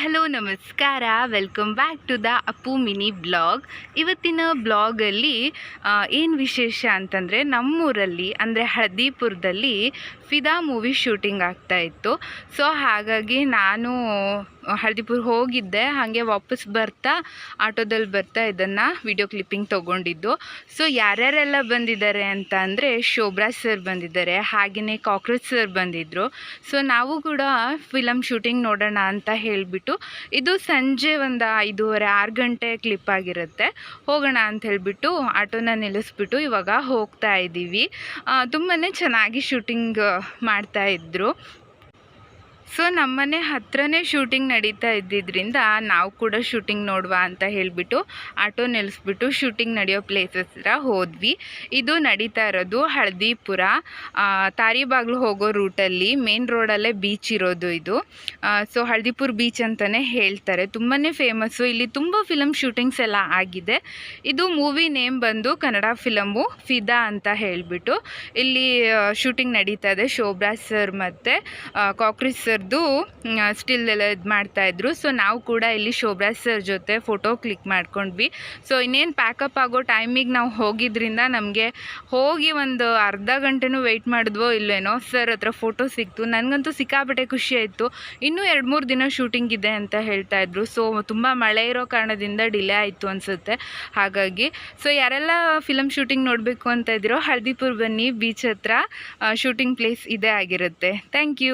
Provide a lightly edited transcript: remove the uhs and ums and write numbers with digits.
Hello ನಮಸ್ಕಾರ. Welcome back to the Appu mini blog. ಇವತ್ತಿನ ಬ್ಲಾಗಲ್ಲಿ ಏನು ವಿಶೇಷ ಅಂತಂದರೆ, ನಮ್ಮೂರಲ್ಲಿ ಅಂದರೆ ಹಳದಿಪುರದಲ್ಲಿ ಫಿದಾ ಮೂವಿ ಶೂಟಿಂಗ್ ಆಗ್ತಾಯಿತ್ತು. ಸೊ ಹಾಗಾಗಿ ನಾನು ಹಳದಿಪುರ ಹೋಗಿದ್ದೆ. ಹಾಗೆ ವಾಪಸ್ ಬರ್ತಾ ಆಟೋದಲ್ಲಿ ಬರ್ತಾ ಇದನ್ನು ವಿಡಿಯೋ ಕ್ಲಿಪ್ಪಿಂಗ್ ತೊಗೊಂಡಿದ್ದು. ಸೊ ಯಾರ್ಯಾರೆಲ್ಲ ಬಂದಿದ್ದಾರೆ ಅಂತ ಅಂದರೆ, ಶೋಭ್ರಾಜ್ ಸರ್ ಬಂದಿದ್ದಾರೆ, ಹಾಗೆಯೇ ಕಾಕ್ರೋಚ್ ಸರ್ ಬಂದಿದ್ದರು. ಸೊ ನಾವು ಕೂಡ ಫಿಲಮ್ ಶೂಟಿಂಗ್ ನೋಡೋಣ ಅಂತ ಹೇಳಿಬಿಟ್ಟು, ಇದು ಸಂಜೆ ಒಂದು 5:30 6 ಗಂಟೆ ಕ್ಲಿಪ್ ಆಗಿರುತ್ತೆ. ಹೋಗೋಣ ಅಂತ ಹೇಳಿಬಿಟ್ಟು ಆಟೋನ ನಿಲ್ಲಿಸ್ಬಿಟ್ಟು ಇವಾಗ ಹೋಗ್ತಾ ಇದ್ದೀವಿ. ತುಂಬಾ ಚೆನ್ನಾಗಿ ಶೂಟಿಂಗ್ ಮಾಡ್ತಾಯಿದ್ರು. ಸೊ ನಮ್ಮನೆ ಹತ್ರನೇ ಶೂಟಿಂಗ್ ನಡೀತಾ ಇದ್ದಿದ್ದರಿಂದ ನಾವು ಕೂಡ ಶೂಟಿಂಗ್ ನೋಡುವ ಅಂತ ಹೇಳಿಬಿಟ್ಟು ಆಟೋ ನಿಲ್ಲಿಸ್ಬಿಟ್ಟು ಶೂಟಿಂಗ್ ನಡೆಯೋ ಪ್ಲೇಸಸ್ ಹತ್ರ ಹೋದ್ವಿ. ಇದು ನಡೀತಾ ಇರೋದು ಹಳದಿಪುರ ತಾರಿಬಾಗ್ಲು ಹೋಗೋ ರೂಟಲ್ಲಿ, ಮೇನ್ ರೋಡಲ್ಲೇ ಬೀಚ್ ಇರೋದು ಇದು. ಸೊ ಹಳದಿಪುರ ಬೀಚ್ ಅಂತಲೇ ಹೇಳ್ತಾರೆ. ತುಂಬಾ ಫೇಮಸ್ಸು. ಇಲ್ಲಿ ತುಂಬ ಫಿಲಮ್ ಶೂಟಿಂಗ್ಸ್ ಎಲ್ಲ ಆಗಿದೆ. ಇದು ಮೂವಿ ನೇಮ್ ಬಂದು ಕನ್ನಡ ಫಿಲಮು ಫಿದಾ ಅಂತ ಹೇಳಿಬಿಟ್ಟು ಇಲ್ಲಿ ಶೂಟಿಂಗ್ ನಡೀತಾ ಇದೆ. ಶೋಭ್ರಾಜ್ ಸರ್ ಮತ್ತು ಕಾಕ್ರೋಚ್ ಸರ್ದು ಸ್ಟಿಲ್ ಎಲ್ಲ ಇದು ಮಾಡ್ತಾಯಿದ್ರು. ಸೊ ನಾವು ಕೂಡ ಇಲ್ಲಿ ಶೋಭ್ರಾಜ್ ಸರ್ ಜೊತೆ ಫೋಟೋ ಕ್ಲಿಕ್ ಮಾಡ್ಕೊಂಡ್ವಿ. ಸೊ ಇನ್ನೇನು ಪ್ಯಾಕಪ್ ಆಗೋ ಟೈಮಿಗೆ ನಾವು ಹೋಗಿದ್ರಿಂದ ನಮಗೆ ಹೋಗಿ ಒಂದು ಅರ್ಧ ಗಂಟೆನೂ ವೆಯ್ಟ್ ಮಾಡಿದ್ವೋ ಇಲ್ವೇನೋ, ಸರ್ ಹತ್ರ ಫೋಟೋ ಸಿಕ್ತು. ನನಗಂತೂ ಸಿಕ್ಕಾಪಟ್ಟೆ ಖುಷಿ ಆಯಿತು. ಇನ್ನೂ 2-3 ದಿನ ಶೂಟಿಂಗ್ ಇದೆ ಅಂತ ಹೇಳ್ತಾಯಿದ್ರು. ಸೊ ತುಂಬ ಮಳೆ ಇರೋ ಕಾರಣದಿಂದ ಡಿಲೇ ಆಯಿತು ಅನಿಸುತ್ತೆ. ಹಾಗಾಗಿ ಸೊ ಯಾರೆಲ್ಲ ಫಿಲಮ್ ಶೂಟಿಂಗ್ ನೋಡಬೇಕು ಅಂತ ಇದ್ದೀರೋ ಹಳದಿಪುರ ಬನ್ನಿ, ಬೀಚ್ ಹತ್ರ ಶೂಟಿಂಗ್ ಪ್ಲೇಸ್ ಇದೇ ಆಗಿರುತ್ತೆ. Thank you.